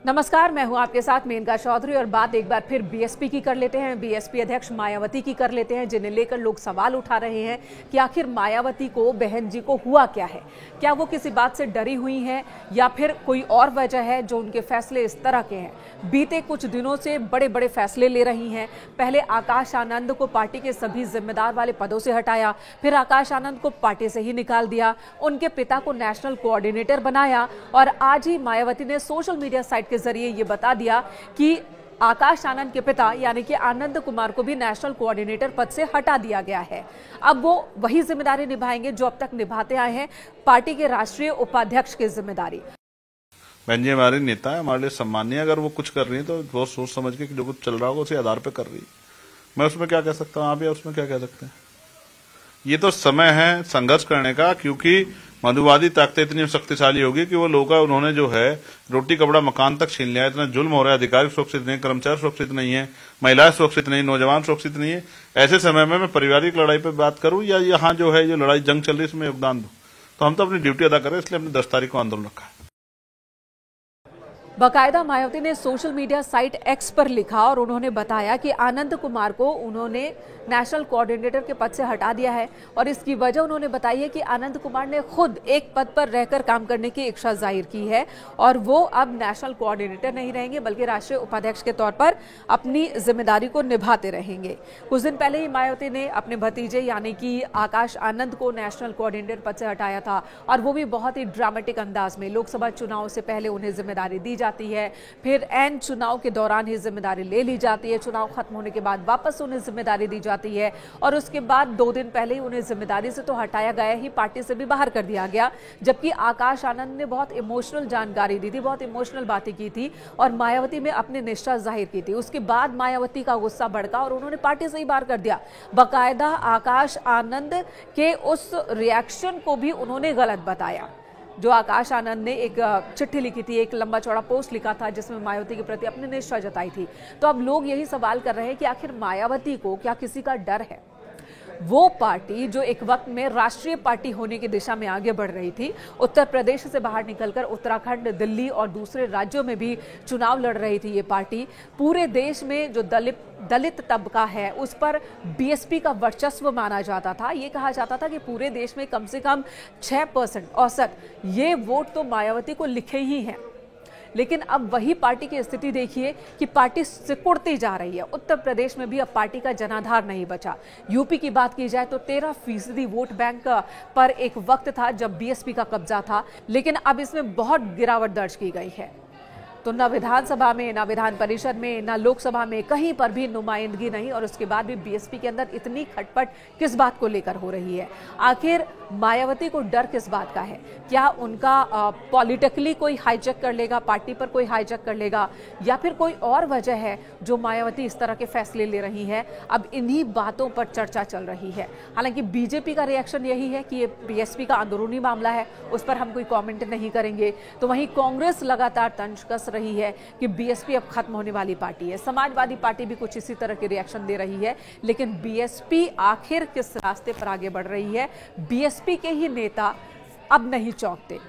नमस्कार, मैं हूं आपके साथ मेनका चौधरी और बात एक बार फिर बीएसपी की कर लेते हैं। बीएसपी अध्यक्ष मायावती की कर लेते हैं, जिन्हें लेकर लोग सवाल उठा रहे हैं कि आखिर मायावती को, बहन जी को हुआ क्या है। क्या वो किसी बात से डरी हुई हैं या फिर कोई और वजह है जो उनके फैसले इस तरह के हैं। बीते कुछ दिनों से बड़े बड़े फैसले ले रही हैं। पहले आकाश आनंद को पार्टी के सभी जिम्मेदार वाले पदों से हटाया, फिर आकाश आनंद को पार्टी से ही निकाल दिया, उनके पिता को नेशनल कोऑर्डिनेटर बनाया और आज ही मायावती ने सोशल मीडिया साइट के जरिए ये बता दिया कि आकाश आनंद के पिता यानी कि आनंद कुमार को भी नेशनल कोऑर्डिनेटर पद से हटा दिया गया है। अब वो वही जिम्मेदारी निभाएंगे जो अब तक निभाते आए हैं, पार्टी के राष्ट्रीय उपाध्यक्ष की जिम्मेदारी। बहन जी हमारे नेता है, हमारे लिए सम्मानीय। अगर वो कुछ कर रही है तो बहुत सोच समझ के जो कुछ चल रहा होगा उसी आधार पर कर रही है। मैं उसमें क्या कह सकता हूँ, आप या उसमें क्या कह सकते हैं। ये तो समय है संघर्ष करने का, क्योंकि मधुवादी ताकतें इतनी शक्तिशाली होगी कि वो लोग उन्होंने जो है रोटी कपड़ा मकान तक छीन लिया। इतना जुल्म हो रहा है, अधिकारी सुरक्षित नहीं, कर्मचारी सुरक्षित नहीं है, महिलाएं सुरक्षित नहीं, नौजवान सुरक्षित नहीं है। ऐसे समय में मैं पारिवारिक लड़ाई पर बात करूं या यहाँ जो है जो लड़ाई जंग चल रही है इसमें योगदान दूं, तो हम तो अपनी ड्यूटी अदा करें, इसलिए हमने 10 तारीख को आंदोलन रखा है। बाकायदा मायावती ने सोशल मीडिया साइट एक्स पर लिखा और उन्होंने बताया कि आनंद कुमार को उन्होंने नेशनल कोऑर्डिनेटर के पद से हटा दिया है और इसकी वजह उन्होंने बताई है कि आनंद कुमार ने खुद एक पद पर रहकर काम करने की इच्छा जाहिर की है और वो अब नेशनल कोऑर्डिनेटर नहीं रहेंगे बल्कि राष्ट्रीय उपाध्यक्ष के तौर पर अपनी जिम्मेदारी को निभाते रहेंगे। कुछ दिन पहले ही मायावती ने अपने भतीजे यानी कि आकाश आनंद को नेशनल कोऑर्डिनेटर पद से हटाया था और वो भी बहुत ही ड्रामेटिक अंदाज में। लोकसभा चुनाव से पहले उन्हें जिम्मेदारी दी जाती है, फिर एन चुनाव के दौरान ही जिम्मेदारी ले ली जाती है, चुनाव खत्म होने के बाद वापस उन्हें जिम्मेदारी दी जाती है और उसके बाद 2 दिन पहले ही उन्हें जिम्मेदारी से तो हटाया गया ही, पार्टी से भी बाहर कर दिया गया। जबकि आकाश आनंद ने बहुत इमोशनल जानकारी दी थी, बहुत इमोशनल बातें की थी और मायावती में अपनी निष्ठा जाहिर की थी। उसके बाद मायावती का गुस्सा भड़का और उन्होंने पार्टी से ही बाहर कर दिया। बाकायदा आकाश आनंद के उस रिएक्शन को भी उन्होंने गलत बताया। जो आकाश आनंद ने एक चिट्ठी लिखी थी, एक लंबा चौड़ा पोस्ट लिखा था जिसमें मायावती के प्रति अपनी निष्ठा जताई थी। तो अब लोग यही सवाल कर रहे हैं कि आखिर मायावती को क्या किसी का डर है। वो पार्टी जो एक वक्त में राष्ट्रीय पार्टी होने की दिशा में आगे बढ़ रही थी, उत्तर प्रदेश से बाहर निकलकर उत्तराखंड, दिल्ली और दूसरे राज्यों में भी चुनाव लड़ रही थी। ये पार्टी पूरे देश में जो दलित तबका है उस पर बीएसपी का वर्चस्व माना जाता था। ये कहा जाता था कि पूरे देश में कम से कम 6% औसत ये वोट तो मायावती को लिखे ही हैं। लेकिन अब वही पार्टी की स्थिति देखिए कि पार्टी सिकुड़ती जा रही है। उत्तर प्रदेश में भी अब पार्टी का जनाधार नहीं बचा। यूपी की बात की जाए तो 13% वोट बैंक पर एक वक्त था जब बीएसपी का कब्जा था, लेकिन अब इसमें बहुत गिरावट दर्ज की गई है। तो न विधानसभा में, न विधान परिषद में, न लोकसभा में कहीं पर भी नुमाइंदगी नहीं और उसके बाद भी बीएसपी के अंदर इतनी खटपट किस बात को लेकर हो रही है। आखिर मायावती को डर किस बात का है? क्या उनका पॉलिटिकली कोई हाईजैक कर लेगा, पार्टी पर कोई हाईजैक कर लेगा, या फिर कोई और वजह है जो मायावती इस तरह के फैसले ले रही है? अब इन्हीं बातों पर चर्चा चल रही है। हालांकि बीजेपी का रिएक्शन यही है कि ये बीएसपी का अंदरूनी मामला है, उस पर हम कोई कॉमेंट नहीं करेंगे। तो वहीं कांग्रेस लगातार तंज कस रही है कि बीएसपी अब खत्म होने वाली पार्टी है। समाजवादी पार्टी भी कुछ इसी तरह के रिएक्शन दे रही है। लेकिन बीएसपी आखिर किस रास्ते पर आगे बढ़ रही है? बीएसपी के ही नेता अब नहीं चौंकते।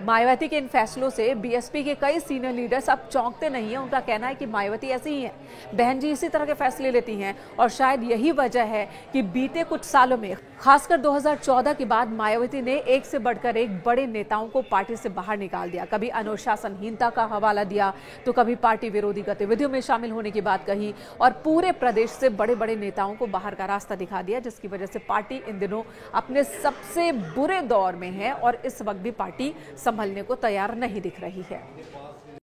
मायावती के इन फैसलों से बीएसपी के कई सीनियर लीडर्स अब चौंकते नहीं हैं। उनका कहना है कि मायावती ऐसी ही है, बहन जी इसी तरह के फैसले लेती हैं और शायद यही वजह है कि बीते कुछ सालों में, खासकर 2014 के बाद, मायावती ने एक से बढ़कर एक बड़े नेताओं को पार्टी से बाहर निकाल दिया। कभी अनुशासनहीनता का हवाला दिया तो कभी पार्टी विरोधी गतिविधियों में शामिल होने की बात कही और पूरे प्रदेश से बड़े बड़े नेताओं को बाहर का रास्ता दिखा दिया, जिसकी वजह से पार्टी इन दिनों अपने सबसे बुरे दौर में है और इस वक्त भी पार्टी संभलने को तैयार नहीं दिख रही है।